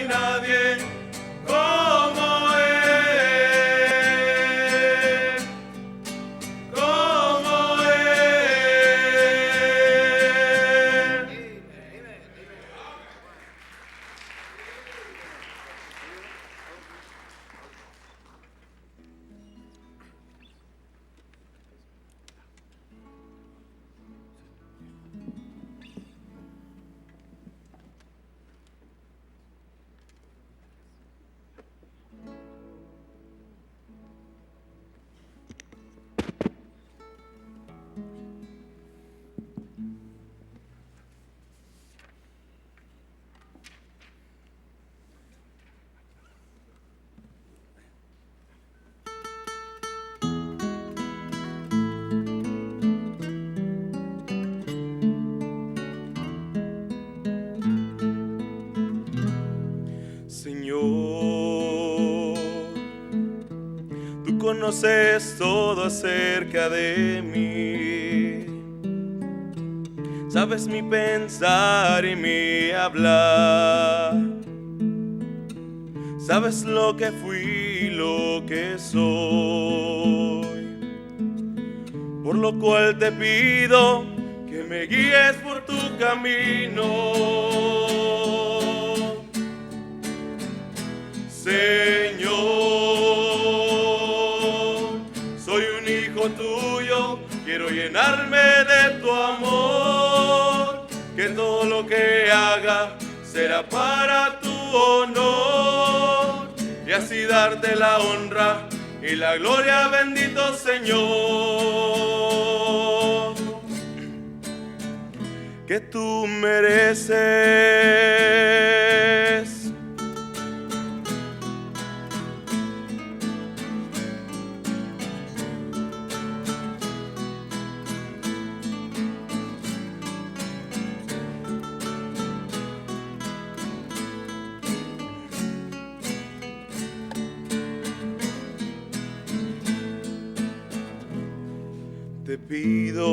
nadie como Él. Como Él. Señor, tú conoces todo acerca de mí, sabes mi pensar y mi hablar, sabes lo que fui y lo que soy, por lo cual te pido que me guíes por tu camino. Señor, soy un hijo tuyo, quiero llenarme de tu amor, que todo lo que haga será para tu honor, y así darte la honra y la gloria, bendito Señor, que tú mereces. Te pido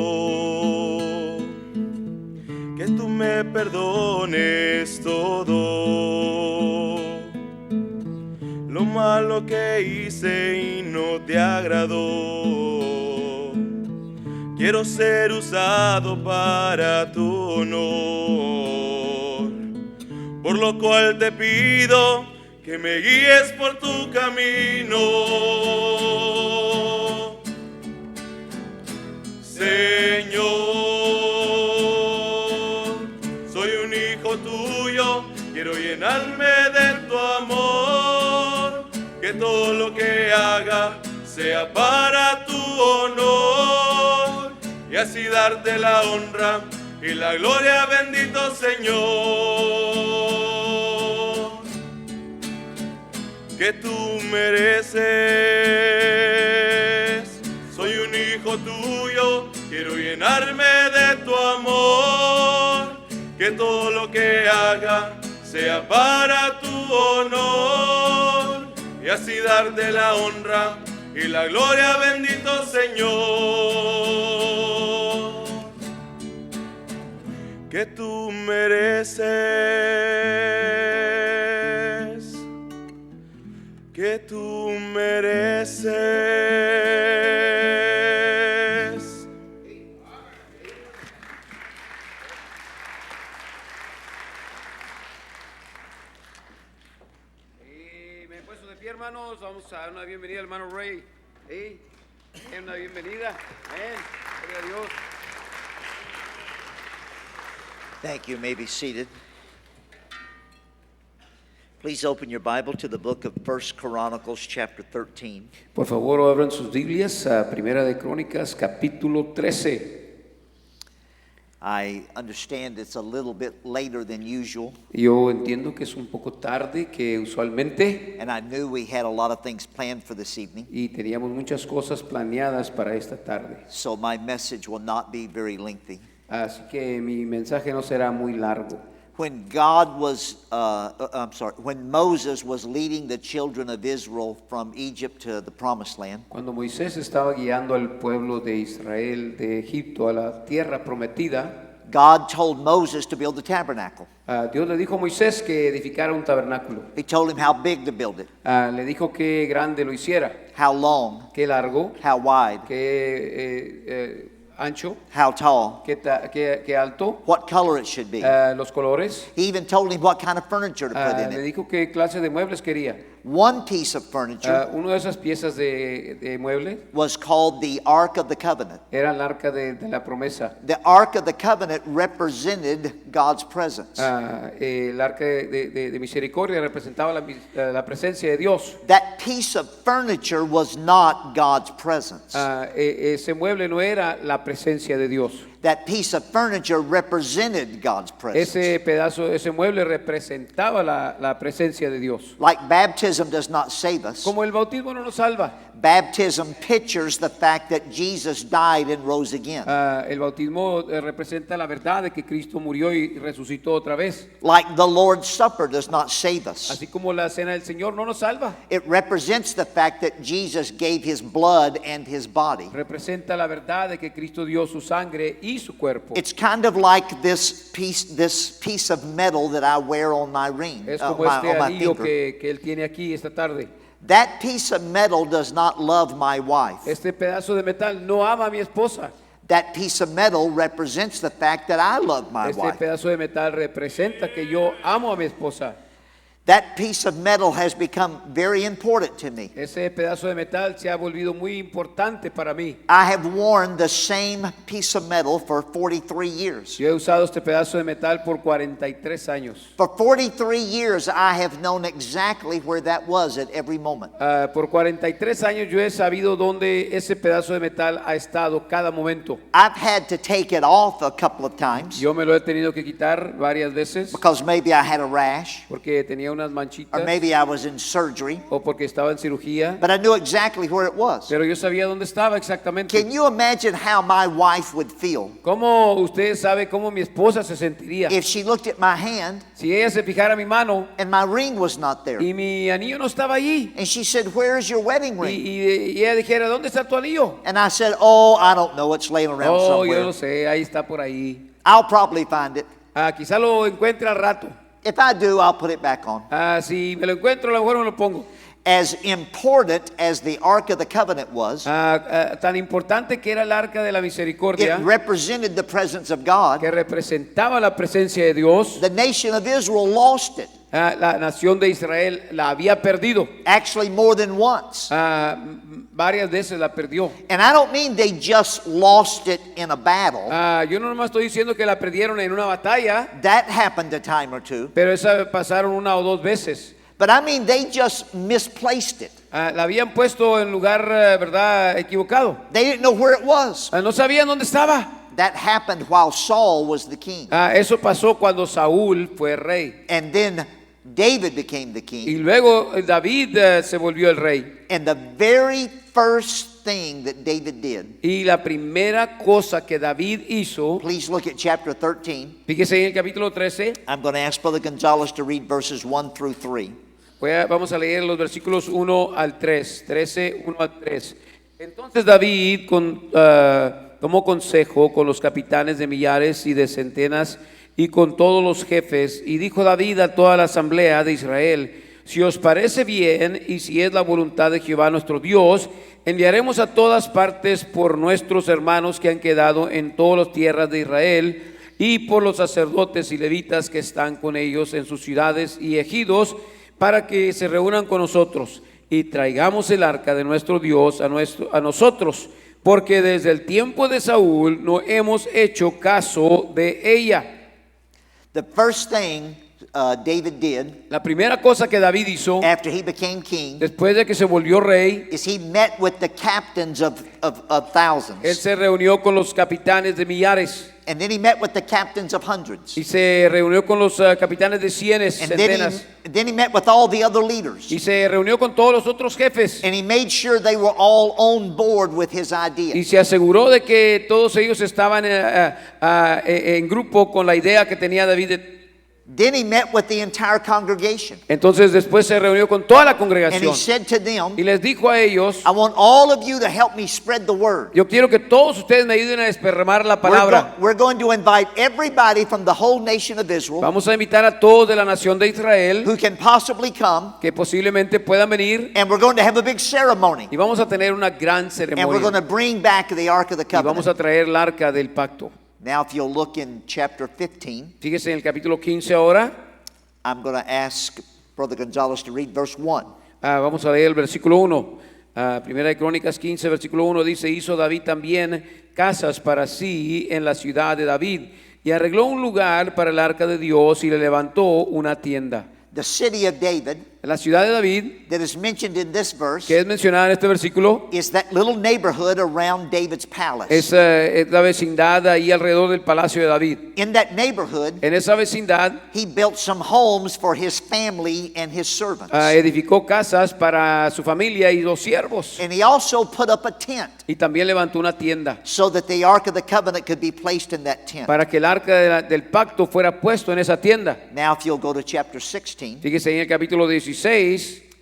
que tú me perdones todo lo malo que hice y no te agradó. Quiero ser usado para tu honor, por lo cual te pido que me guíes por tu camino. Señor, soy un hijo tuyo, quiero llenarme de tu amor, que todo lo que haga sea para tu honor, y así darte la honra y la gloria, bendito Señor, que tú mereces. Soy un hijo tuyo, quiero llenarme de tu amor, que todo lo que haga sea para tu honor, y así darte la honra y la gloria, bendito Señor, que tú mereces, que tú mereces. Hermanos, vamos a dar una bienvenida al hermano Ray. Una bienvenida. Amén. Gloria a Dios. Thank you. You may be seated. Please open your Bible to the book of 1 Chronicles chapter 13. Por favor, abran sus Biblias a Primera de Crónicas capítulo 13. I understand it's a little bit later than usual. Yo entiendo que es un poco tarde que usualmente. And I knew we had a lot of things planned for this evening. Y teníamos muchas cosas planeadas para esta tarde. So my message will not be very lengthy. Así que mi mensaje no será muy largo. When Moses was leading the children of Israel from Egypt to the Promised Land, cuando Moisés estaba guiando al pueblo de Israel de Egipto a la tierra prometida, God told Moses to build the tabernacle. Dios le dijo a Moisés que edificara un tabernáculo. He told him how big to build it, Le dijo que grande lo hiciera, how long, que largo, how wide, que ancho, how tall, que alto, what color it should be. los colores. He even told him what kind of furniture to put in Le it. dijo qué clase de muebles quería. One piece of furniture Una de esas piezas de mueble was called the Ark of the Covenant. era el arca de la promesa. The Ark of the Covenant represented God's presence. El arca de misericordia representaba la presencia de Dios. That piece of furniture was not God's presence. Ese mueble no era la presencia de Dios. That piece of furniture represented God's presence. Ese mueble representaba la presencia de Dios. Like baptism does not save us, Como el bautismo no nos salva, baptism pictures the fact that Jesus died and rose again. el bautismo representa la verdad de que Cristo murió y resucitó otra vez. Like the Lord's Supper does not save us, Así como la cena del Señor no nos salva, it represents the fact that Jesus gave his blood and his body. representa la verdad de que Cristo dio su sangre y su cuerpo. It's kind of like this piece of metal that I wear on my ring, Es on como este my anillo finger. que él tiene aquí esta tarde. That piece of metal does not love my wife. Este pedazo de metal no ama a mi esposa. That piece of metal represents the fact that I love my Este wife. pedazo de metal representa que yo amo a mi esposa. That piece of metal has become very important to me. Ese pedazo de metal se ha volvido muy importante para mí. I have worn the same piece of metal for 43 years. Yo he usado este pedazo de metal por 43 años. For 43 years, I have known exactly where that was at every moment. Por 43 años yo he sabido dónde ese pedazo de metal ha estado cada momento. I've had to take it off a couple of times Yo me lo he tenido que quitar varias veces because maybe I had a rash porque tenía unas or manchitas maybe I was in surgery, o porque estaba en cirugía, but I knew exactly where it was. pero yo sabía dónde estaba exactamente. Can you imagine how my wife would feel ¿Cómo usted sabe cómo mi esposa se sentiría if she looked at my hand si ella se fijara mi mano and my ring was not there? y mi anillo no estaba allí? And she said, "Where is your wedding Y, ring?" y ella dijera, ¿dónde está tu anillo? And I said, "Oh, I don't know. It's laying around Oh, yo somewhere. no sé, ahí está por ahí. I'll probably find it. Quizá lo encuentre al rato. If I do, I'll put it back on." Si me lo encuentro, a lo mejor me lo pongo. As important as the Ark of the Covenant was, Tan importante que era el arca de la it misericordia, represented the presence of God. que representaba la presencia de Dios, The nation of Israel lost it, la nación de Israel la había perdido. actually more than once. Varias veces la perdió. And I don't mean they just lost it in a battle. Yo no nomás estoy diciendo que la perdieron en una batalla, That happened a time or two. pero esa pasaron una o dos veces. But I mean they just misplaced it. La habían puesto en lugar, verdad, equivocado. They didn't know where it was. No sabían dónde estaba. That happened while Saul was the king. Eso pasó cuando Saúl fue rey. And then David became the Y king. luego David se volvió el rey. And the very first thing that David did, Y la primera cosa que David hizo, please look at chapter 13. fíjese en el capítulo 13, I'm going to ask Brother Gonzalez to read verses 1 through 3. vamos a leer los versículos 1 al 3, 13, 1 al 3. Entonces David tomó consejo con los capitanes de millares y de centenas y con todos los jefes, y dijo David a toda la asamblea de Israel: si os parece bien y si es la voluntad de Jehová nuestro Dios, enviaremos a todas partes por nuestros hermanos que han quedado en todas las tierras de Israel, y por los sacerdotes y levitas que están con ellos en sus ciudades y ejidos, para que se reúnan con nosotros y traigamos el arca de nuestro Dios a nosotros, porque desde el tiempo de Saúl no hemos hecho caso de ella. The first thing David did La primera cosa que David hizo after he became king después de que se volvió rey, is he met with the captains of él thousands. se reunió con los capitanes de millares And then he met with the captains of hundreds. y se reunió con los capitanes de cienes, And centenas, then he met with all the other leaders. y se reunió con todos los otros jefes And he made sure they were all on board with his y idea. se aseguró de que todos ellos estaban en grupo con la idea que tenía David Then he met with the entire congregation. Entonces después se reunió con toda la And he congregación said to them, y les dijo a ellos, I want all of you to help me spread the word. yo quiero que todos ustedes me ayuden a desparramar la palabra. We're going to invite everybody from the whole nation of Israel Vamos a invitar a todos de la nación de Israel who can possibly come, que posiblemente puedan venir and we're going to have a big ceremony. y vamos a tener una gran And we're going ceremonia to bring back the Ark of the y vamos Covenant. a traer el arca del pacto. Now, if you'll look in chapter 15, Fíjese en el capítulo 15 ahora. I'm going to ask Brother Gonzalez to read verse 1. Vamos a leer el versículo 1. Primera de Crónicas 15, versículo 1 dice, hizo David también casas para sí en la ciudad de David y arregló un lugar para el arca de Dios y le levantó una tienda. The city of David La ciudad de David, that is mentioned in this verse que es mencionada en este versículo, is that little neighborhood around David's palace. es la vecindad ahí alrededor del palacio de David. In that neighborhood, En esa vecindad he built some homes for his family and his servants. edificó casas para su familia y los siervos. And he also put up a tent Y también levantó una tienda so that the Ark of the Covenant could be placed in that tent. para que el arca del pacto fuera puesto en esa tienda. Now, if you'll go to chapter 16, Fíjese en el capítulo 16.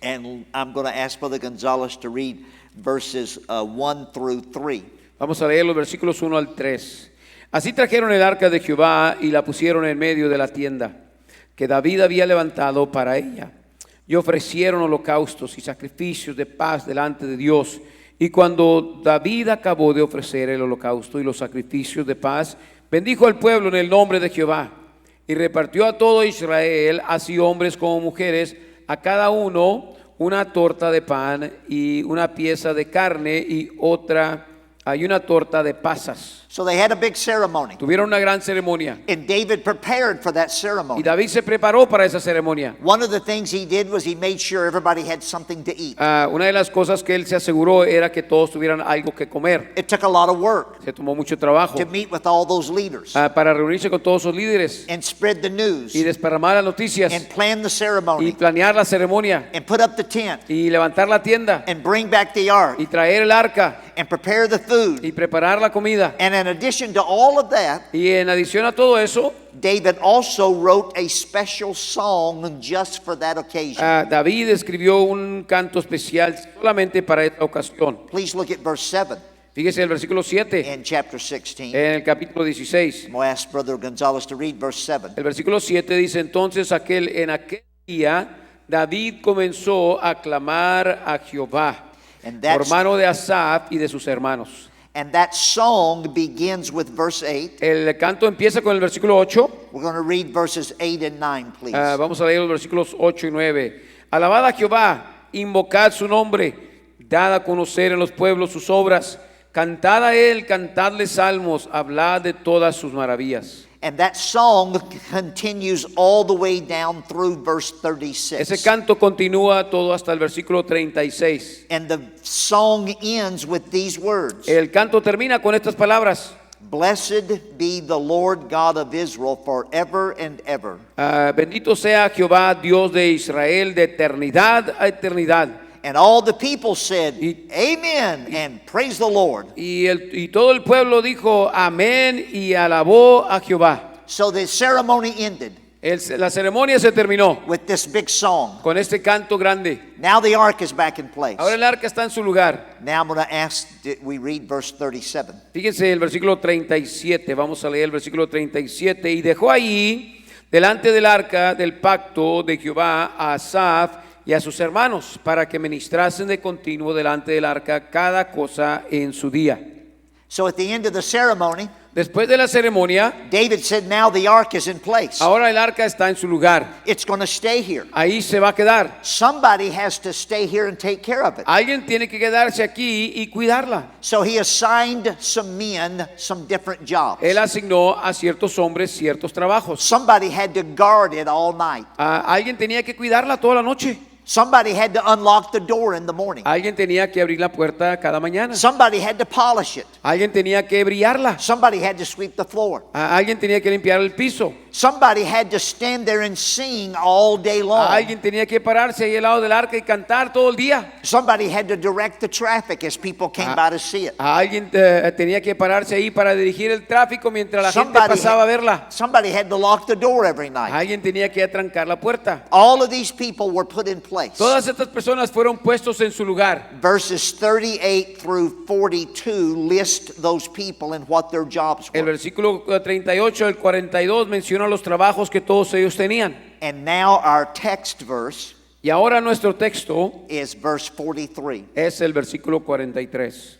and I'm going to ask Brother Gonzalez to read verses 1 through 3. Vamos a leer los versículos 1 al 3. Así trajeron el arca de Jehová y la pusieron en medio de la tienda que David había levantado para ella. Y ofrecieron holocaustos y sacrificios de paz delante de Dios. Y cuando David acabó de ofrecer el holocausto y los sacrificios de paz, bendijo al pueblo en el nombre de Jehová. Y repartió a todo Israel, así hombres como mujeres, a cada uno una torta de pan y una pieza de carne y una torta de pasas. So they had a big ceremony. Tuvieron una gran ceremonia And David prepared for that y ceremony. David se preparó para esa ceremonia. One of the things he did was he made sure everybody had something to eat. Una de las cosas que él se aseguró era que todos tuvieran algo que comer. It took a lot of work Se tomó mucho trabajo to meet with all those leaders para reunirse con todos sus líderes and spread the news y desparramar las noticias and plan the y ceremony planear la ceremonia and put up the tent y levantar la tienda and bring back the ark y traer el arca and prepare the food. y preparar la comida. And in addition to all of that, Y en adición a todo eso, David also wrote a special song just for that occasion. David escribió un canto especial solamente para esta ocasión. Please look at verse 7 Fíjese el versículo 7 in chapter 16. en el capítulo 16. I'm going to ask Brother Gonzalez to read verse 7. El versículo 7 dice, entonces en aquel día David comenzó a clamar a Jehová And por mano de Asaf y de sus hermanos. And that song begins with verse 8. El canto empieza con el versículo 8. We're going to read verses 8 and 9, please. Vamos a leer los versículos 8 y 9. Alabad a Jehová, invocad su nombre, dad a conocer en los pueblos sus obras, cantad a él, cantadle salmos, hablad de todas sus maravillas. And that song continues all the way down through verse 36. Ese canto continúa todo hasta el versículo 36. And the song ends with these words. El canto termina con estas palabras. Blessed be the Lord God of Israel forever and ever. Bendito sea Jehová, Dios de Israel, de eternidad a eternidad. And all the people said, Amen, and praise the Lord. Y todo el pueblo dijo amén y alabó a Jehová. So the ceremony ended La ceremonia se terminó with this big song. con este canto grande. Now the ark is back in place. Ahora el arca está en su lugar. Now I'm going to ask that we read verse 37. Fíjense el versículo 37. Vamos a leer el versículo 37. Y dejó allí, delante del arca del pacto de Jehová, a Asaf y a sus hermanos, para que ministrasen de continuo delante del arca cada cosa en su día. So at the end of the ceremony, Después de la ceremonia, David said, now the ark is in place. ahora el arca está en su lugar. It's going to stay here. Ahí se va a quedar. Somebody has to stay here and take care of it. Alguien tiene que quedarse aquí y cuidarla. So he assigned some men some different jobs. Él asignó a ciertos hombres ciertos trabajos. Somebody had to guard it all night. Alguien tenía que cuidarla toda la noche. Somebody had to unlock the door in the morning. Alguien tenía que abrir la puerta cada mañana. Somebody had to polish it. Alguien tenía que brillarla. Somebody had to sweep the floor. Alguien tenía que limpiar el piso. Somebody had to stand there and sing all day long. Alguien tenía que pararse ahí al lado del arca y cantar todo el día. Somebody had to direct the traffic as people came by to see it. Alguien tenía que pararse ahí para dirigir el tráfico mientras la gente pasaba a verla. Somebody had to lock the door every night. Alguien tenía que atrancar la puerta. All of these people were put in place. Todas estas personas fueron puestos en su lugar. Verses 38 through 42 list those people and what their jobs El were. versículo 38 al 42 menciona los trabajos que todos ellos tenían. And now our text verse Y ahora nuestro texto is verse 43. es el versículo 43.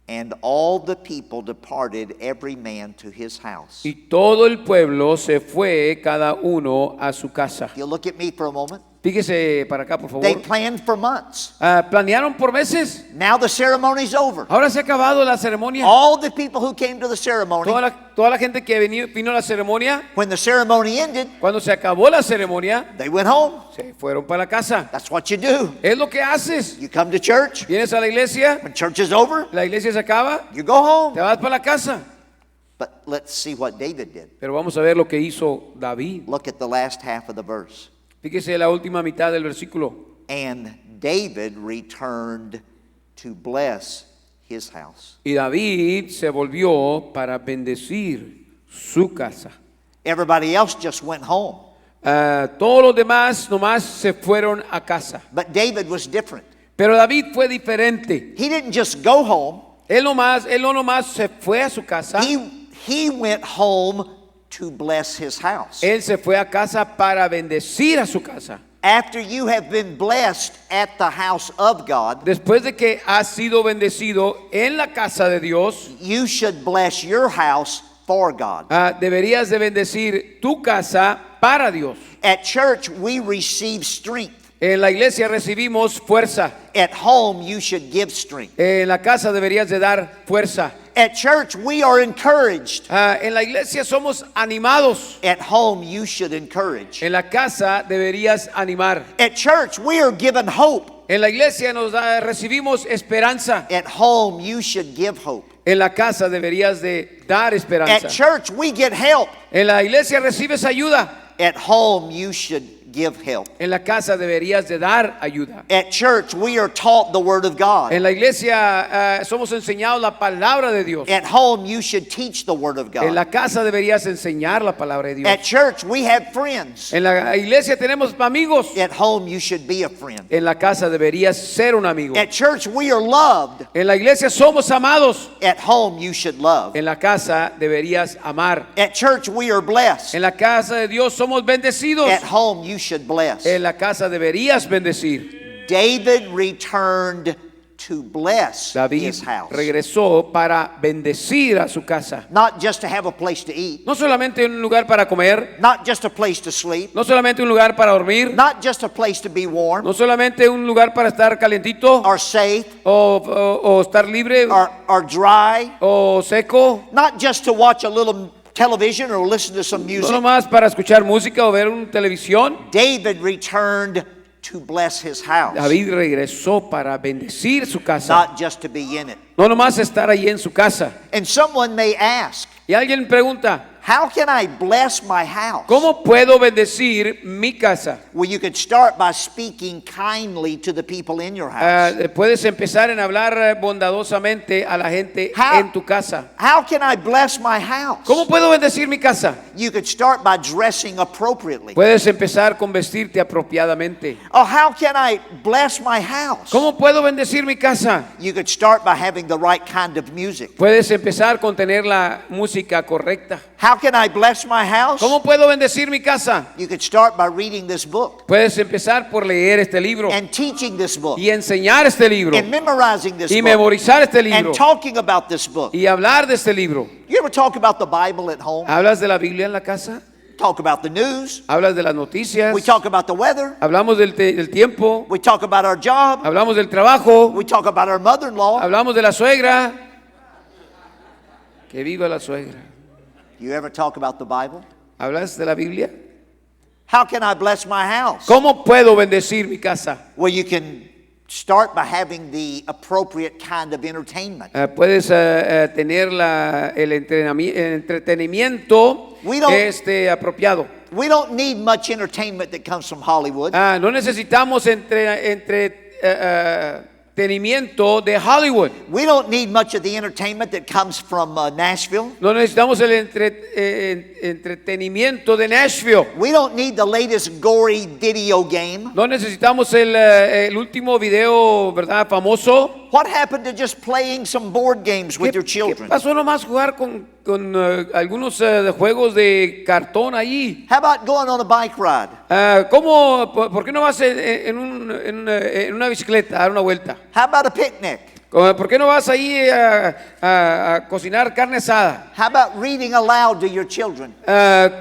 And all the people departed, every man to his house. Y todo el pueblo se fue, cada uno a su casa. You look at me for a moment. Fíjese para acá, por favor. They planned for months. Planearon por meses. Now the ceremony's over. Ahora se ha acabado la ceremonia. All the people who came to the ceremony, Toda la gente que vino a la ceremonia, when the ceremony ended, cuando se acabó la ceremonia, they went home. se fueron para la casa. That's what you do. Es lo que haces. You come to church. Vienes a la iglesia, When church is over, la iglesia se acaba, you go home. te vas para la casa. But let's see what David did. Pero vamos a ver lo que hizo David. Look at the last half of the verse. Fíjese la última mitad del versículo. And David returned to bless his house. Y David se volvió para bendecir su casa. Everybody else just went home. Todos los demás nomás se fueron a casa. But David was different. Pero David fue diferente. He didn't just go home. Él no nomás se fue a su casa. He went home to bless his house. Él se fue a casa para bendecir a su casa. After you have been blessed at the house of God, Después de que has sido bendecido en la casa de Dios, you should bless your house for God. deberías de bendecir tu casa para Dios. At church, we receive strength. En la iglesia recibimos fuerza. At home, you should give strength. En la casa deberías de dar fuerza. At church, we are encouraged. En la iglesia somos animados. At home, you should encourage. En la casa deberías animar. At church, we are given hope. En la iglesia recibimos esperanza. At home, you should give hope. En la casa deberías de dar esperanza. At church, we get help. En la iglesia recibes ayuda. At home, you should give help. En la casa deberías de dar ayuda. At church, we are taught the Word of God. En la iglesia somos enseñados la palabra de Dios. At home, you should teach the Word of En God. la casa deberías enseñar la palabra de Dios. At church, we have friends. En la iglesia tenemos amigos. At home, you should be a friend. En la casa deberías ser un amigo. At church, we are loved. En la iglesia somos amados. At home, you should love. En la casa deberías amar. At church, we are blessed. En la casa de Dios somos bendecidos. At home, you should bless. En la casa deberías bendecir. David returned to bless David his house. regresó para bendecir a su casa. Not just to have a place to eat. No solamente un lugar para comer, Not just a place to sleep. no solamente un lugar para dormir, Not just a place to be warm no solamente un lugar para estar calentito or safe o estar libre or dry. o seco, Not just to watch a little television or listen to some no music. nomás para escuchar música o ver una televisión. David returned to bless his house. David regresó para bendecir su casa, Not just to be in it. no nomás estar ahí en su casa. And someone may ask, Y alguien pregunta, how can I bless my house? ¿cómo puedo bendecir mi casa? Well, you could start by speaking kindly to the people in your house. Puedes empezar en hablar bondadosamente a la gente en tu casa. How can I bless my house? ¿Cómo puedo bendecir mi casa? You could start by dressing appropriately. Puedes empezar con vestirte apropiadamente. Oh, how can I bless my house? ¿Cómo puedo bendecir mi casa? You could start by having the right kind of music. Puedes empezar con tener la música correcta. How can I bless my house? ¿Cómo puedo bendecir mi casa? You could start by reading this book Puedes empezar por leer este libro and teaching this book y enseñar este libro and memorizing this y book memorizar este libro and talking about this book. y hablar de este libro. You ever talk about the Bible at home? ¿Hablas de la Biblia en la casa? Talk about the news. ¿Hablas de las noticias? We talk about the weather. Hablamos del tiempo, We talk about our job. hablamos del trabajo, We talk about our mother-in-law. hablamos de la suegra. Que viva la suegra. You ever talk about the Bible? ¿Hablas de la Biblia? How can I bless my house? ¿Cómo puedo bendecir mi casa? Well, you can Start by having the appropriate kind of entertainment. Puedes tener el entretenimiento We don't- apropiado. We don't need much entertainment that comes from Hollywood. No necesitamos entretenimiento de Hollywood. We don't need much of the entertainment that comes from Nashville. No necesitamos el entretenimiento de Nashville. We don't need the latest gory video game. No necesitamos el último video, ¿verdad? Famoso. What happened to just playing some board games with your ¿Qué children? pasó nomás jugar con algunos juegos de cartón ahí? How about going on a bike ride? ¿Por qué no vas en una bicicleta a dar una vuelta? How about a picnic? ¿Por qué no vas ahí a cocinar carne asada? How about reading aloud to your children?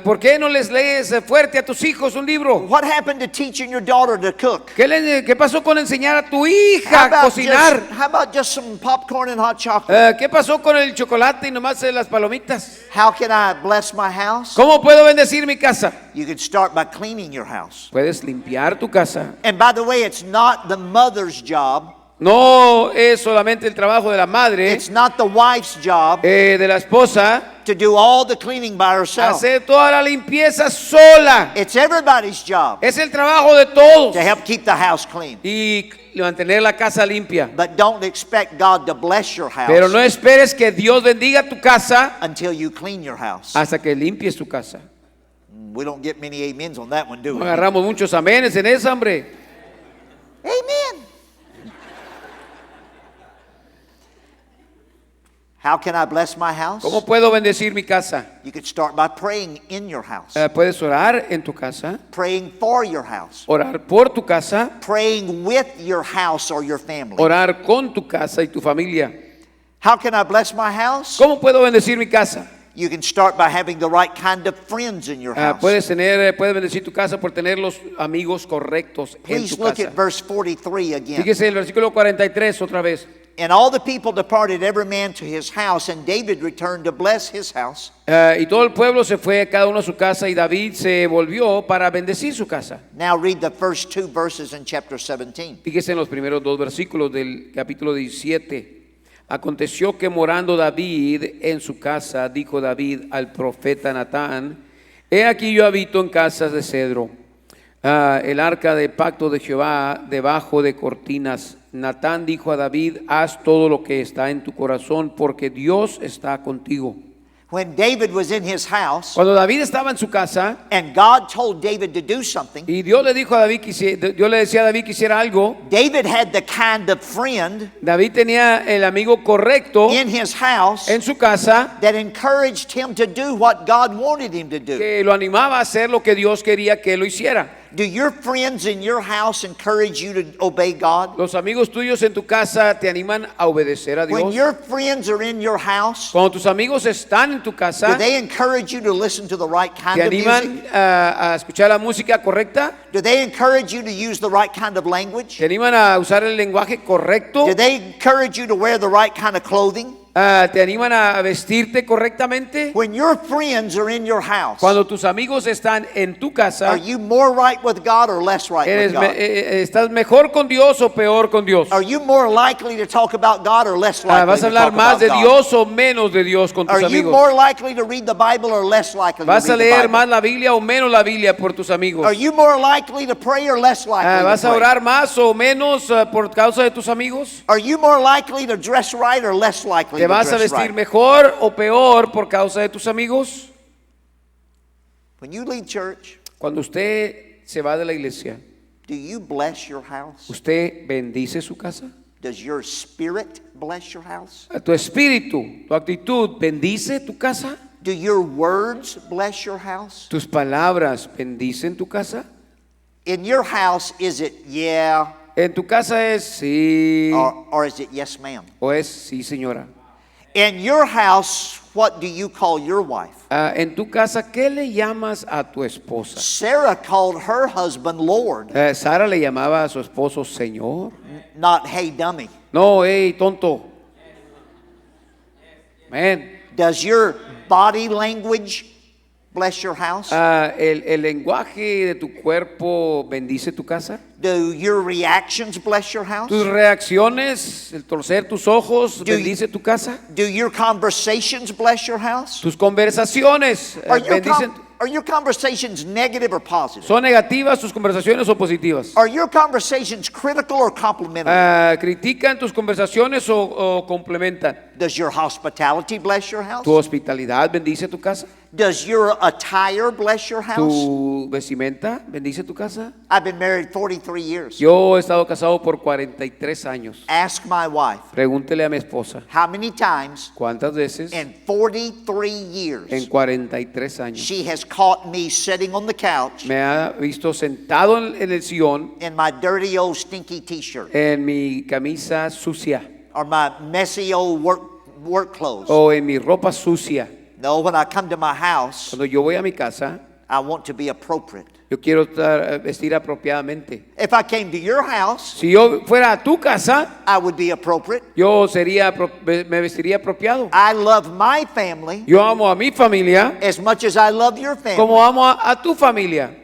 ¿Por qué no les lees fuerte a tus hijos un libro? What happened to teaching your daughter to cook? ¿Qué pasó con enseñar a tu hija a cocinar? How about just some popcorn and hot chocolate? ¿Qué pasó con el chocolate y nomás las palomitas? How can I bless my house? ¿Cómo puedo bendecir mi casa? You can start by cleaning your house. Puedes limpiar tu casa. And by the way, it's not the mother's job. No es solamente el trabajo de la madre, It's not the wife's job de la esposa, to do all the cleaning by herself. hacer toda la limpieza sola. It's everybody's job Es el trabajo de todos to help keep the house clean. y mantener la casa limpia. But don't expect God to bless your house Pero no esperes que Dios bendiga tu casa until you clean your house. hasta que limpies tu casa. We don't get many amens on that one, do No we? agarramos muchos amenes en esa, hombre. Amen. How can I bless my house? ¿Cómo puedo bendecir mi casa? You could start by praying in your house, Puedes orar en tu casa, praying for your house, orar por tu casa, praying with your house or your family. orar con tu casa y tu familia. How can I bless my house? ¿Cómo puedo bendecir mi casa? You can start by having the right kind of friends in your house. Puedes bendecir tu casa por tener los amigos correctos en Please tu look casa. at verse 43 again. Fíjese el versículo 43 otra vez. And all the people departed every man to his house, and David returned to bless his house. Y todo el pueblo se fue cada uno a su casa y David se volvió para bendecir su casa. Now read the first two verses in chapter 17. Fíjese en los primeros dos versículos del capítulo 17. Aconteció que morando David en su casa, dijo David al profeta Natán: He aquí yo habito en casas de cedro, el arca de pacto de Jehová debajo de cortinas. Natán dijo a David: Haz todo lo que está en tu corazón, porque Dios está contigo. When David was in his house, Cuando David estaba en su casa and God told David to do something, y Dios le dijo a David Dios le decía a David que hiciera algo, David had the kind of friend David tenía el amigo correcto in his house en su casa that encouraged him to do what God wanted him to do. que lo animaba a hacer lo que Dios quería que lo hiciera. Do your friends in your house encourage you to obey God? Los amigos tuyos en tu casa te animan a obedecer a When Dios. your friends are in your house, Cuando tus amigos están en tu do casa, they encourage you to listen to the right kind te of animan music? a escuchar la música correcta, Do they encourage you to use the right kind of language? te animan a usar el lenguaje correcto, Do they encourage you to wear the right kind of clothing? te animan a vestirte correctamente. When your friends are in your house, Cuando tus amigos están en tu are casa, you more right with God or less right with God? ¿estás mejor con Dios o peor con Dios? Are you more likely to talk about God or less likely ¿Vas a to hablar talk más about de God? Dios o menos de Dios con tus Are you amigos? more likely to read the Bible or less likely to ¿Vas a read the leer Bible? más la Biblia o menos la Biblia por tus amigos? Are you more likely to pray or less likely ¿Vas to a pray? orar más o menos por causa de tus amigos? Are you more likely to dress right or less likely ¿Te to vas a dress vestir right? mejor o peor por causa de tus amigos? When you leave church, Cuando usted se va de la iglesia, do you bless your house? ¿usted bendice su casa? Does your spirit bless your house? ¿Tu espíritu, tu actitud bendice tu casa? Do your words bless your house? ¿Tus palabras bendicen tu casa? In your house, is it yeah ¿En tu casa es sí or is it yes ma'am? o es sí, señora? In your house, what do you call your wife? En tu casa, ¿qué le llamas a tu esposa? Sarah called her husband Lord, Sara le llamaba a su esposo Señor. not hey dummy. No, hey, tonto. Man. Does your body language bless your house? El lenguaje de tu cuerpo bendice tu casa. Do your reactions bless your house? Tus reacciones, el torcer tus ojos, bendice tu casa. Do your conversations bless your house? Tus conversaciones bendicen. Are your conversations negative or positive? ¿Son negativas tus conversaciones o positivas? Are your conversations critical or complimentary? ¿Critican tus conversaciones o complementan? Does your hospitality bless your house? ¿Tu hospitalidad bendice tu casa? Does your attire bless your house? ¿Tu vestimenta bendice tu casa? I've been married 43 years. Yo he estado casado por 43 años. Ask my wife, Pregúntele a mi esposa, how many times ¿cuántas veces in 43 en years 43 años she has caught me sitting on the couch me ha visto sentado en el sillón in my dirty old stinky t-shirt en mi camisa sucia or my messy old work clothes? o en mi ropa sucia? No, when I come to my house, Cuando yo voy a mi casa, I want to be appropriate. yo quiero vestir apropiadamente. If I came to your house, Si yo fuera a tu casa, I would be appropriate. yo me vestiría apropiado. I love my family Yo amo a mi familia as much as I love your family. como amo a tu familia.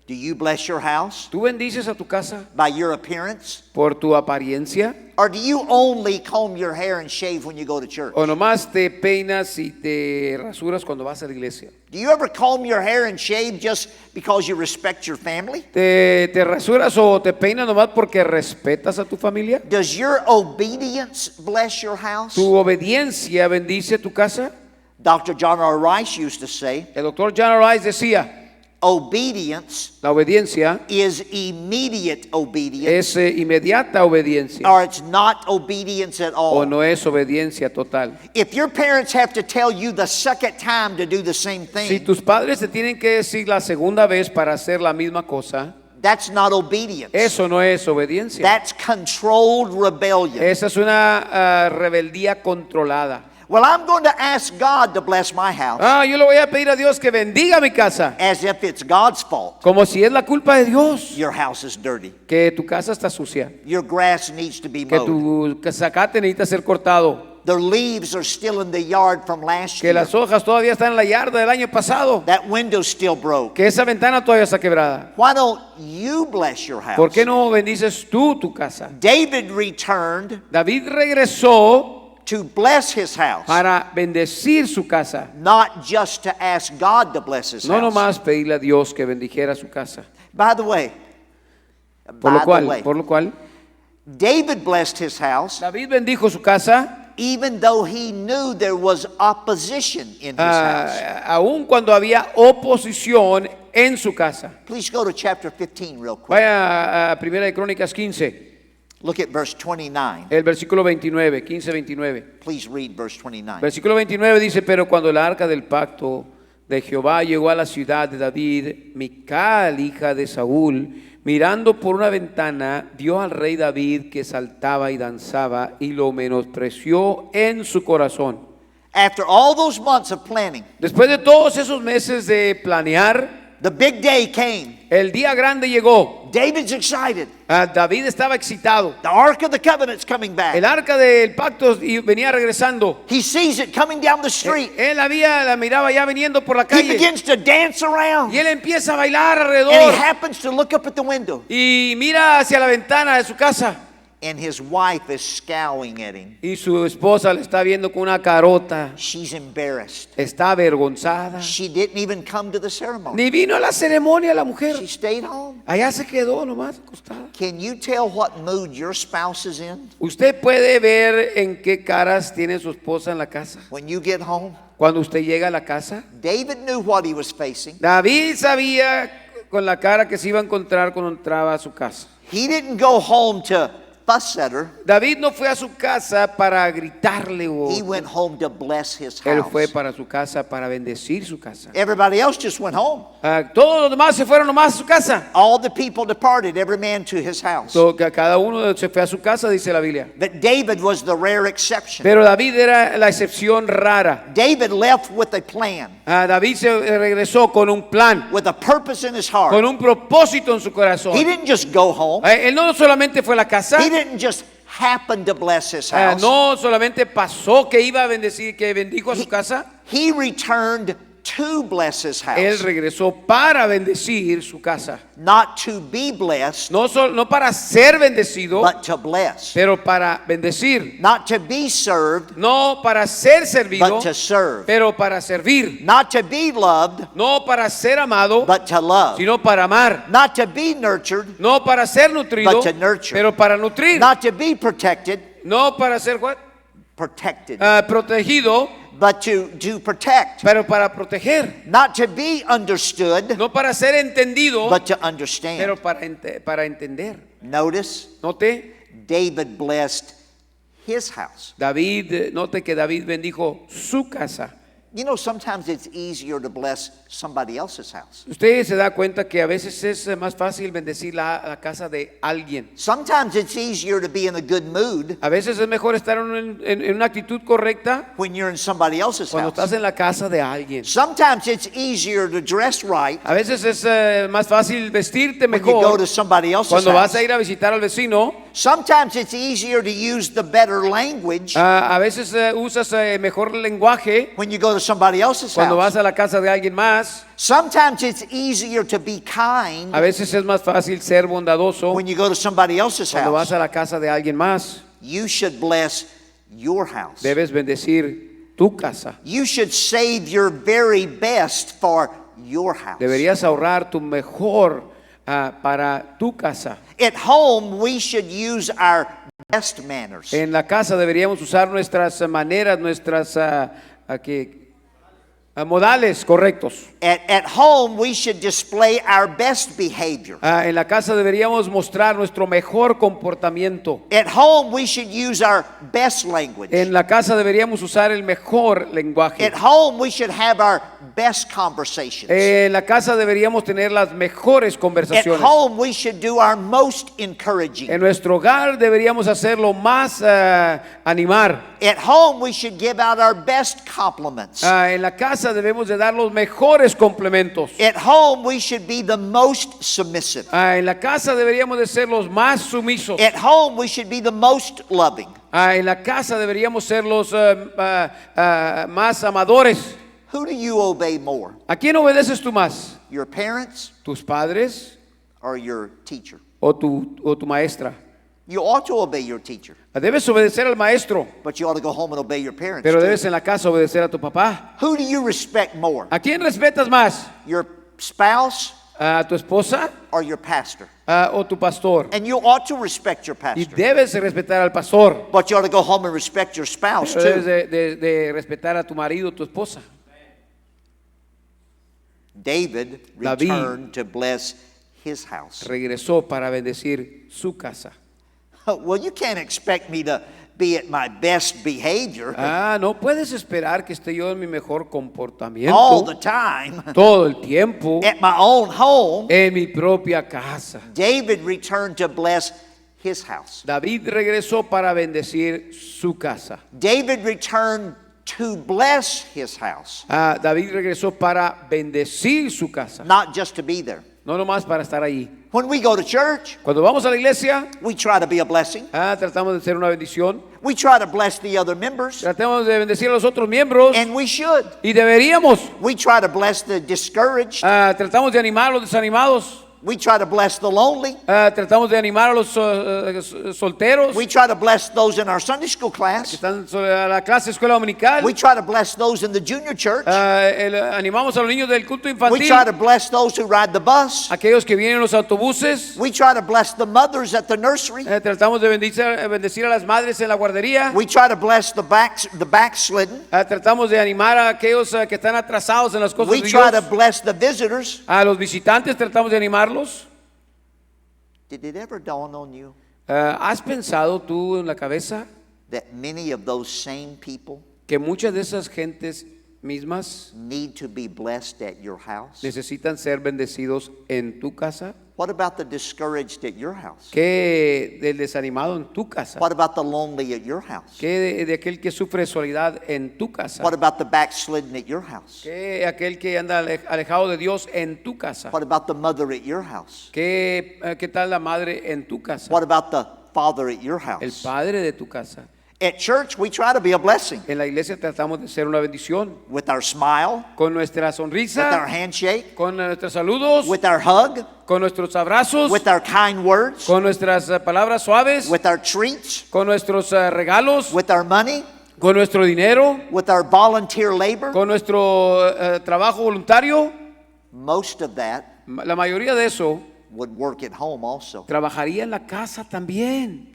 Do you bless your house ¿Tú bendices a tu casa by your appearance? por tu apariencia? Or do you only comb your hair and shave when you go to church? ¿O nomás te peinas y te rasuras cuando vas a la iglesia? Do you ever comb your hair and shave just because you respect your family? ¿Te rasuras o te peinas nomás porque respetas a tu familia? Does your obedience bless your house? ¿Tu obediencia bendice tu casa? Dr. John R. Rice used to say, El doctor John Rice decía, obedience la obediencia is immediate obedience, es inmediata obediencia or it's not obedience at o all. no es obediencia total. If your parents have to tell you the second time to do the same Si thing, tus padres te tienen que decir la segunda vez para hacer la misma cosa, that's not obedience. eso no es obediencia. That's controlled rebellion. Esa es una rebeldía controlada. Well, I'm going to ask God to bless my house Yo le voy a pedir a Dios que bendiga mi casa, as if it's God's fault. como si es la culpa de Dios Your house is dirty. que tu casa está sucia, Your grass needs to be que mowed. tu zacate necesita ser cortado, The leaves are still in the yard from last que year. las hojas todavía están en la yarda del año pasado, That window's still broke. que esa ventana todavía está quebrada. Why don't you bless your house? ¿Por qué no bendices tú tu casa? David returned David regresó to bless his house, para bendecir su casa, not just to ask God to bless his no house. nomás pedirle a Dios que bendijera su casa. By the way, Por lo cual, David blessed his house David bendijo su casa, even though he knew there was opposition in his house. aun cuando había oposición en su casa. Please go to chapter 15 real quick. Vaya a Primera de Crónicas 15, Look at verse 29. el versículo 29, 15-29. Please read verse 29. Versículo 29 dice, pero cuando el arca del pacto de Jehová llegó a la ciudad de David, Mical, hija de Saúl, mirando por una ventana, vio al rey David que saltaba y danzaba y lo menospreció en su corazón. After all those months of planning, Después de todos esos meses de planear, the big day came. el día grande llegó. David's excited. David estaba excitado. The Ark of the Covenant's coming back. El arca del pacto venía regresando. He sees it coming down the street. Él la miraba ya viniendo por la He calle. begins to dance around. Y él empieza a bailar And he alrededor. happens to look up at the window. Y mira hacia la ventana de su casa. And his wife is scowling at him. Y su esposa le está viendo con una carota. She's embarrassed. Está avergonzada. She didn't even come to the ceremony. Ni vino a la ceremonia la mujer. She stayed home. Allá se quedó nomás acostada. Can you tell what mood your spouse is in Usted puede ver en qué caras tiene su esposa en la casa. when you get home? Cuando usted llega a la casa. David knew what he was facing. David sabía con la cara que se iba a encontrar cuando entraba a su casa. He didn't go home to fuss at her. David no fue a su casa para gritarle o He went home to bless his él house. fue para su casa para bendecir su casa. Everybody else just went home. Todos los demás se fueron nomás a su casa. All the people departed, every man to his house. Que cada uno se fue a su casa, dice la Biblia. But David was the rare exception. Pero David era la excepción rara. David left with a plan, David se regresó con un plan, with a purpose in his heart. con un propósito en su corazón. He didn't just go home. Él no solamente fue a la casa, He didn't just happen to bless his house. no solamente pasó que iba a bendecir, que bendijo a su casa. He returned to bless his Él house. regresó para bendecir su casa. Not to be blessed, No para ser bendecido, but to bless. pero para bendecir. Not to be served, No para ser servido, but to serve. pero para servir. Not to be loved, No para ser amado, but to love. sino para amar. Not to be nurtured, No para ser nutrido, But to nurture. pero para nutrir. not to be protected, No para ser what? protected, Protegido, but to protect. pero para proteger. Not to be understood, No para ser entendido, but to understand. pero para entender. Notice, Note, David blessed his house. note que David bendijo su casa. You know, sometimes it's easier to bless somebody else's house. Usted se da cuenta que a veces es más fácil bendecir la casa de alguien. Sometimes it's easier to be in a good mood A veces es mejor estar en una actitud correcta when you're in somebody else's cuando estás house. en la casa de alguien. Sometimes it's easier to dress right A veces es más fácil vestirte when you go mejor to somebody else's cuando vas house. a ir a visitar al vecino. Sometimes it's easier to use the better language A veces usas mejor lenguaje when you go to somebody else's cuando house. vas a la casa de alguien más. Sometimes it's easier to be kind A veces es más fácil ser bondadoso when you go to somebody else's cuando vas house. a la casa de alguien más. You should bless your house. Debes bendecir tu casa. You should save your very best for your house. Deberías ahorrar tu mejor para tu casa. At home, we should use our best manners. En la casa deberíamos usar nuestras maneras, nuestras modales correctos. At home, we should display our best behavior. En la casa deberíamos mostrar nuestro mejor comportamiento. At home, we should use our best language. En la casa deberíamos usar el mejor lenguaje. At home, we should have our best conversations. En la casa deberíamos tener las mejores At conversaciones. home, we should do our most encouraging. En nuestro hogar deberíamos hacerlo más animar. At home, we should give out our best compliments. En la casa debemos de dar los mejores complementos. At home, we should be the most submissive. En la casa deberíamos de ser los más sumisos. At home, we should be the most loving. En la casa deberíamos ser los más amadores. Who do you obey more? ¿A quién obedeces tú más? Your parents ¿Tus padres or your teacher? o tu maestra? You ought to obey your teacher, Debes obedecer al maestro, but you ought to go home and obey your parents. pero too. debes en la casa obedecer a tu papá. Who do you respect more? ¿A quién respetas más? Your spouse ¿A tu esposa or your pastor? o tu pastor? And you ought to respect your Y pastor, debes respetar al pastor, but you ought to go home and respect your spouse pero debes too. de respetar a tu marido o tu esposa. David David returned to bless his house. Regresó para bendecir su casa. Well, you can't expect me to be at my best behavior No puedes esperar que esté yo en mi mejor comportamiento all the time todo el tiempo at my own home. en mi propia casa. David returned to bless his house. David regresó para bendecir su casa. David returned to bless his house, David regresó para bendecir su casa, not just to be there. no nomás para estar allí. When we go to church, Cuando vamos a la iglesia, we try to be a blessing. tratamos de ser una bendición, We try to bless the other members, tratamos de bendecir a los otros miembros and we should. y deberíamos. We try to bless the discouraged. Tratamos de animar a los desanimados, We try to bless the lonely. tratamos de animar a los solteros We try to bless those in our Sunday school que class. están a la clase escuela dominical. We try to bless those in the junior church. Animamos a los niños del culto We infantil, try to bless those who ride the bus. aquellos que vienen en los autobuses. We try to bless the mothers at the nursery. Tratamos de bendecir a las madres en la guardería. We try to bless the backslidden. Tratamos de animar a aquellos que están atrasados en las cosas We de try to Dios. bless the visitors. A los visitantes tratamos de animarlos. Did it ever dawn on you ¿Has pensado tú en la cabeza that many of those same people que muchas de esas gentes mismas need to be blessed at your house? necesitan ser bendecidos en tu casa? What about the discouraged at your house? ¿Qué del desanimado en tu casa? What about the lonely at your house? ¿Qué de aquel que sufre soledad en tu casa? What about the backslidden at your house? ¿Qué aquel que anda alejado de Dios en tu casa? What about the mother at your house? ¿Qué tal la madre en tu casa? What about the father at your El house? padre de tu casa. At church, we try to be a blessing En la iglesia tratamos de ser una bendición with our smile, con nuestra with our sonrisa, handshake, con nuestros saludos, with our hug, con nuestros abrazos, with our kind words, con nuestras palabras suaves, with our treats, con nuestros regalos, with our money, con nuestro dinero, with our volunteer labor. con nuestro trabajo voluntario. Most of that La mayoría de eso would work at home also. trabajaría en la casa también.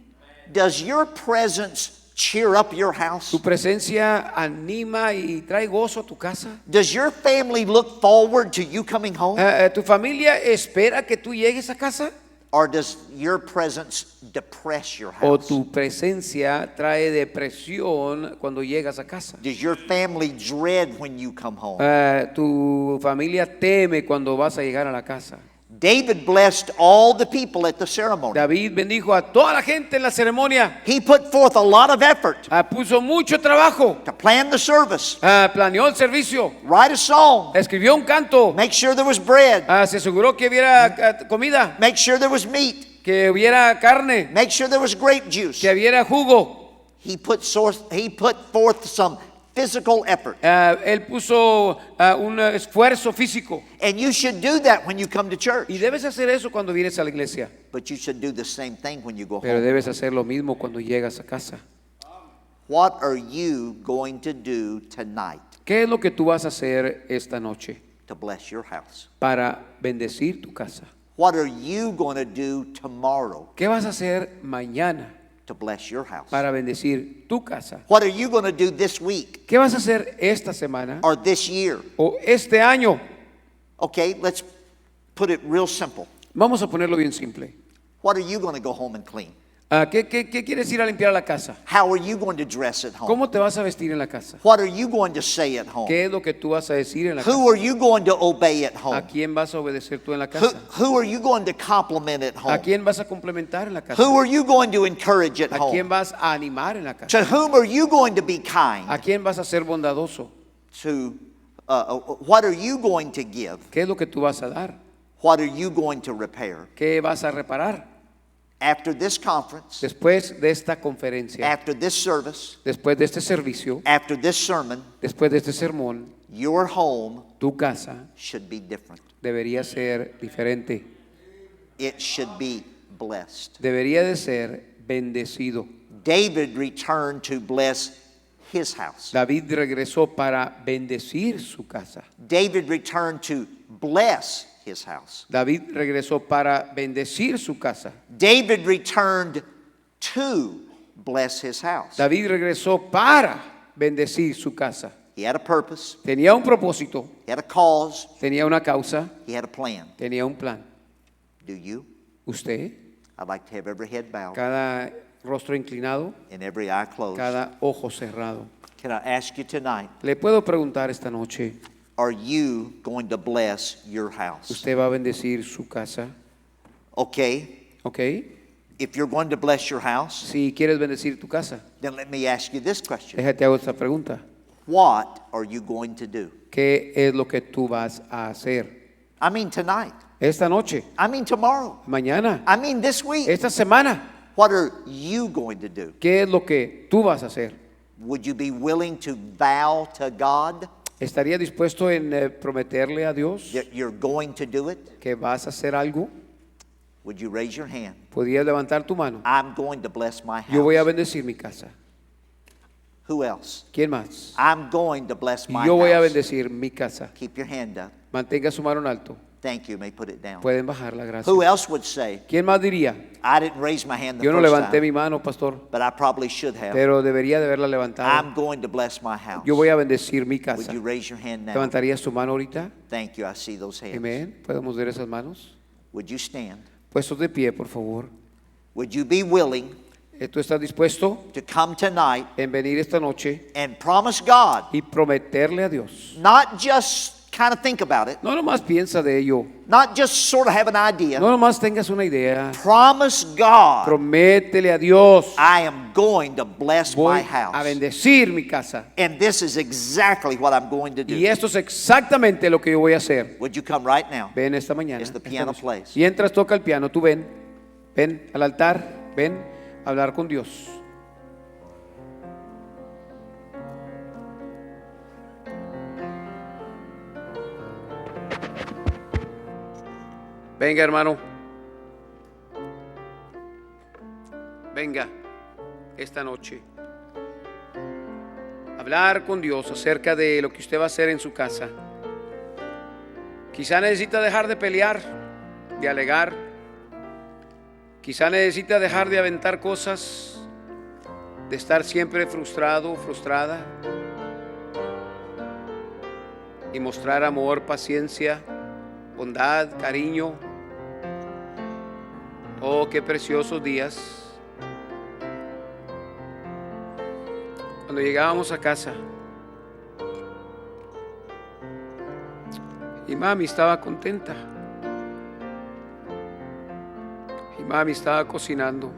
Does your presence cheer up your house? Tu presencia anima y trae gozo a tu casa. Does your family look forward to you coming home? ¿Tu familia espera que tú llegues a casa? Or does your presence depress your ¿O house? tu presencia trae depresión cuando llegas a casa? Does your family dread when you come home? Tu familia teme cuando vas a llegar a la casa. David blessed all the people at the ceremony. David bendijo a toda la gente en la ceremonia. He put forth a lot of effort Puso mucho trabajo. to plan the service, Planeó el servicio. write a song, Escribió un canto. make sure there was bread, Se aseguró que hubiera comida, make sure there was meat, que hubiera carne, make sure there was grape juice. que hubiera jugo. He put forth some physical effort. Él puso un esfuerzo físico. And you should do that when you come to church. Y debes hacer eso cuando vienes a la iglesia. But you should do the same thing when you go Pero home. debes hacer lo mismo cuando llegas a casa. What are you going to do tonight ¿Qué es lo que tú vas a hacer esta noche to bless your house? para bendecir tu casa? What are you going to do tomorrow ¿Qué vas a hacer mañana to bless your house? para bendecir tu casa? What are you going to do this week ¿Qué vas a hacer esta semana or this year? o este año? Okay, let's put it real simple. Vamos a ponerlo bien simple. What are you going to go home and clean? ¿Qué quieres ir a limpiar a la casa? How are you going to dress at home? ¿Cómo te vas a vestir en la casa? What are you going to say at home? ¿Qué es lo que tú vas a decir en la Who casa? are you going to obey at ¿A home? quién vas a obedecer tú en la Who, casa? who are you going to compliment at ¿A home? quién vas a complementar en la casa? Who are you going to encourage at ¿A quién home? vas a animar en la casa? To whom are you going to be ¿A kind? quién vas a ser bondadoso? To what are you going to give? ¿Qué es lo que tú vas a dar? What are you going to repair? ¿Qué vas a reparar? After this conference, Después de esta conferencia, after this service, después de este servicio, after this sermon, después de este sermón, your home tu casa should be different. debería ser diferente. It should be blessed. Debería de ser bendecido. David returned to bless his house. David regresó para bendecir su casa. David returned to bless his house. David regresó para bendecir su casa. David returned to bless his house. David regresó para bendecir su casa. He had a purpose, Tenía un propósito, he had a cause, tenía una causa, he had a plan. tenía un plan. Do you? Usted, I'd like to have every head bowed cada rostro inclinado, and every eye closed. cada ojo cerrado. Can I ask you tonight, Le puedo preguntar esta noche, are you going to bless your house? ¿usted va a bendecir su casa? Okay, ¿Ok? if you're going to bless your house, Si quieres bendecir tu casa, then let me ask you this question. déjate hago esta pregunta. What are you going to do? ¿Qué es lo que tú vas a hacer? I mean tonight. Esta noche, I mean tomorrow. mañana, I mean this week. esta semana, What are you going to do? ¿qué es lo que tú vas a hacer? Would you be willing to vow to God ¿Estaría dispuesto en prometerle a Dios that you're going to do it? que vas a hacer algo? Would you raise your hand? ¿Podrías levantar tu mano? I'm going to bless my Yo voy a house. bendecir mi casa. Who else? ¿Quién más? I'm going to bless my Yo voy a house. bendecir mi casa. Keep your hand up. Mantenga su mano en alto. Thank you. You may put it down. Pueden bajarla, gracias. Who else would say, ¿Quién más diría? I didn't raise my hand the Yo no first levanté time, mi mano, pastor, but I probably should have. pero debería de haberla levantado. I'm going to bless my house. Yo voy a bendecir mi Would casa. you raise your hand now? ¿Levantarías tu mano ahorita? Thank you. I see those hands. Amén. ¿Podemos ver esas manos? Would you stand? Puestos de pie, por favor. Would you be willing ¿Tú estás dispuesto to come tonight en venir esta noche and promise God, y prometerle a Dios? not just kind of think about it, No nomás piensa de ello. not just sort of have an idea, No nomás tengas una idea. promise God, Prométele a Dios. I am going to bless Voy my a house. bendecir mi casa. And this is exactly what I'm going to do. Y esto es exactamente lo que yo voy a hacer. Would you come right now? Ven esta mañana. As the esta piano noche. plays. Mientras toca el piano, tú ven. Ven al altar. Ven a hablar con Dios. Venga, hermano. Venga esta noche. Hablar con Dios acerca de lo que usted va a hacer en su casa. Quizá necesita dejar de pelear, de alegar. Quizá necesita dejar de aventar cosas, de estar siempre frustrado, frustrada. Y mostrar amor, paciencia, bondad, cariño. Oh, qué preciosos días. Cuando llegábamos a casa y mami estaba contenta y mami estaba cocinando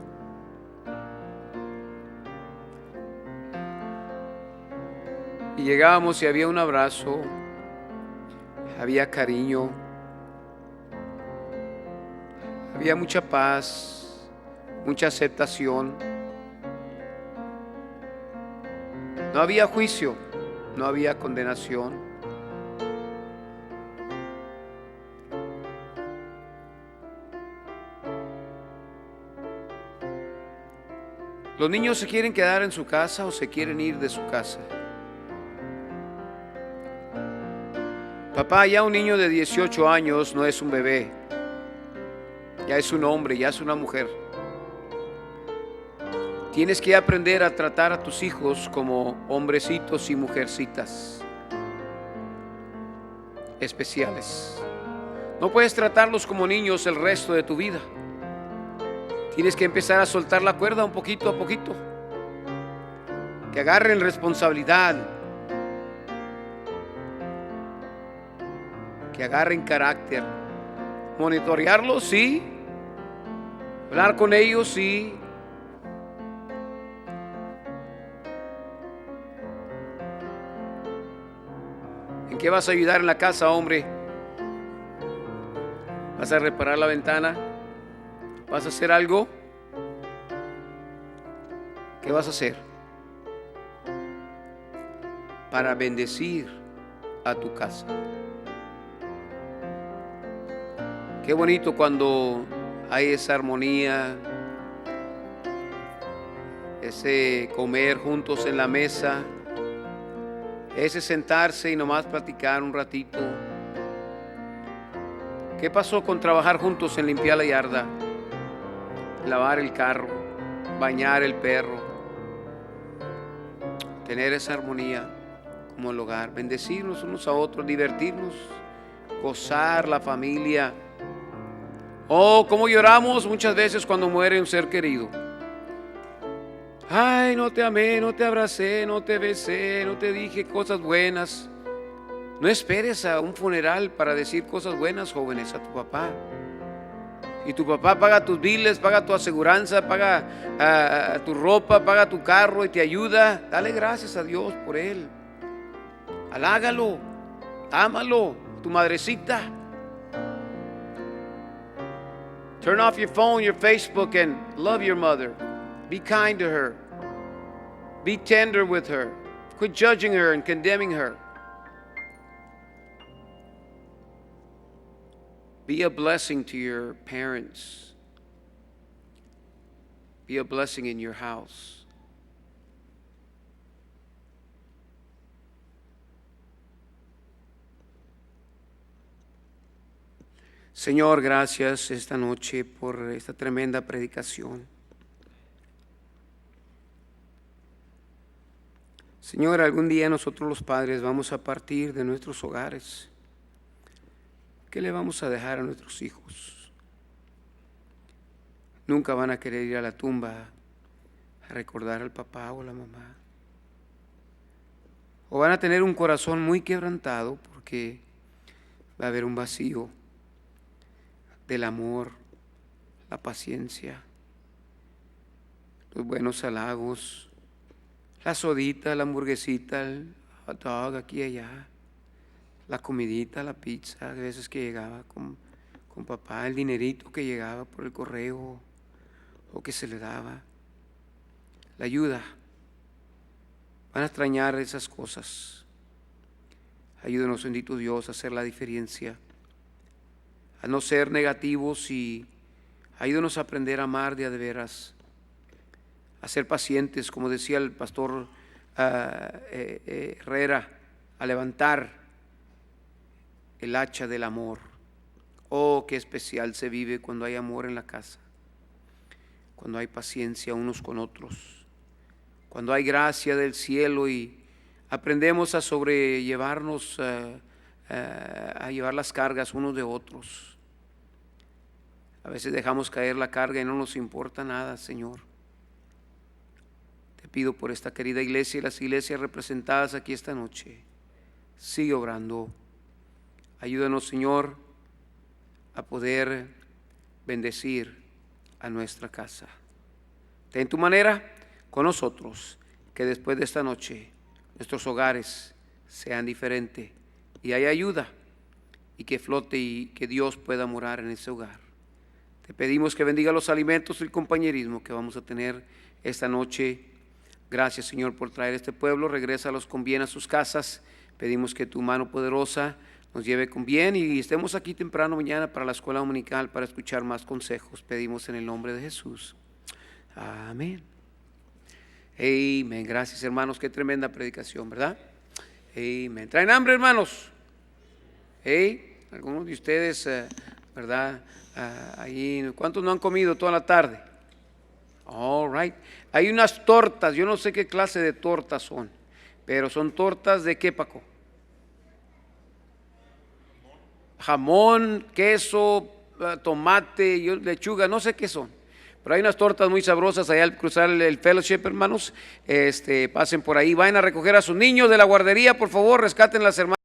y llegábamos y había un abrazo, había cariño, había mucha paz, mucha aceptación. No había juicio, no había condenación. Los niños se quieren quedar en su casa o se quieren ir de su casa. Papá, ya un niño de 18 años no es un bebé, ya es un hombre, ya es una mujer. Tienes que aprender a tratar a tus hijos como hombrecitos y mujercitas especiales. No puedes tratarlos como niños el resto de tu vida. Tienes que empezar a soltar la cuerda un poquito a poquito. Que agarren responsabilidad. Que agarren carácter. Monitorearlos, sí. Hablar con ellos, sí. ¿En qué vas a ayudar en la casa, hombre? ¿Vas a reparar la ventana? ¿Vas a hacer algo? ¿Qué vas a hacer para bendecir a tu casa? Qué bonito cuando hay esa armonía, ese comer juntos en la mesa, ese sentarse y nomás platicar un ratito. ¿Qué pasó con trabajar juntos en limpiar la yarda, lavar el carro, bañar el perro? Tener esa armonía como el hogar, bendecirnos unos a otros, divertirnos, gozar la familia. Oh, cómo lloramos muchas veces cuando muere un ser querido. Ay, no te amé, no te abracé, no te besé, no te dije cosas buenas. No esperes a un funeral para decir cosas buenas, jóvenes, a tu papá. Y tu papá paga tus biles, paga tu aseguranza, paga tu ropa, paga tu carro y te ayuda. Dale gracias a Dios por él. Halágalo, ámalo, tu madrecita. Turn off your phone, your Facebook, and love your mother. Be kind to her. Be tender with her. Quit judging her and condemning her. Be a blessing to your parents. Be a blessing in your house. Señor, gracias esta noche por esta tremenda predicación. Señor, algún día nosotros los padres vamos a partir de nuestros hogares. ¿Qué le vamos a dejar a nuestros hijos? Nunca van a querer ir a la tumba a recordar al papá o la mamá. O van a tener un corazón muy quebrantado porque va a haber un vacío del amor, la paciencia, los buenos halagos, la sodita, la hamburguesita, el hot dog aquí y allá, la comidita, la pizza, a veces que llegaba con papá, el dinerito que llegaba por el correo o que se le daba, la ayuda. Van a extrañar esas cosas. Ayúdenos, bendito Dios, a hacer la diferencia, a no ser negativos, y ayúdanos a aprender a amar de a de veras, a ser pacientes, como decía el pastor Herrera, a levantar el hacha del amor. Oh, qué especial se vive cuando hay amor en la casa, cuando hay paciencia unos con otros, cuando hay gracia del cielo y aprendemos a sobrellevarnos, a llevar las cargas unos de otros. A veces dejamos caer la carga y no nos importa nada, Señor. Te pido por esta querida iglesia y las iglesias representadas aquí esta noche. Sigue obrando. Ayúdanos, Señor, a poder bendecir a nuestra casa. Ten tu manera con nosotros, que después de esta noche nuestros hogares sean diferentes y haya ayuda, y que flote y que Dios pueda morar en ese hogar. Te pedimos que bendiga los alimentos y el compañerismo que vamos a tener esta noche. Gracias, Señor, por traer este pueblo. Regrésalos con bien a sus casas. Pedimos que tu mano poderosa nos lleve con bien y estemos aquí temprano mañana para la escuela dominical para escuchar más consejos. Pedimos en el nombre de Jesús. Amén. Amén. Gracias, hermanos. Qué tremenda predicación, ¿verdad? Amén. ¿Traen hambre, hermanos? Algunos de ustedes, ¿verdad? Ahí, ¿cuántos no han comido toda la tarde? All right. Hay unas tortas, yo no sé qué clase de tortas son, pero son tortas de qué, Paco? Jamón, queso, tomate, lechuga, no sé qué son. Pero hay unas tortas muy sabrosas allá al cruzar el fellowship, hermanos. Pasen por ahí, vayan a recoger a sus niños de la guardería, por favor, rescaten las hermanas.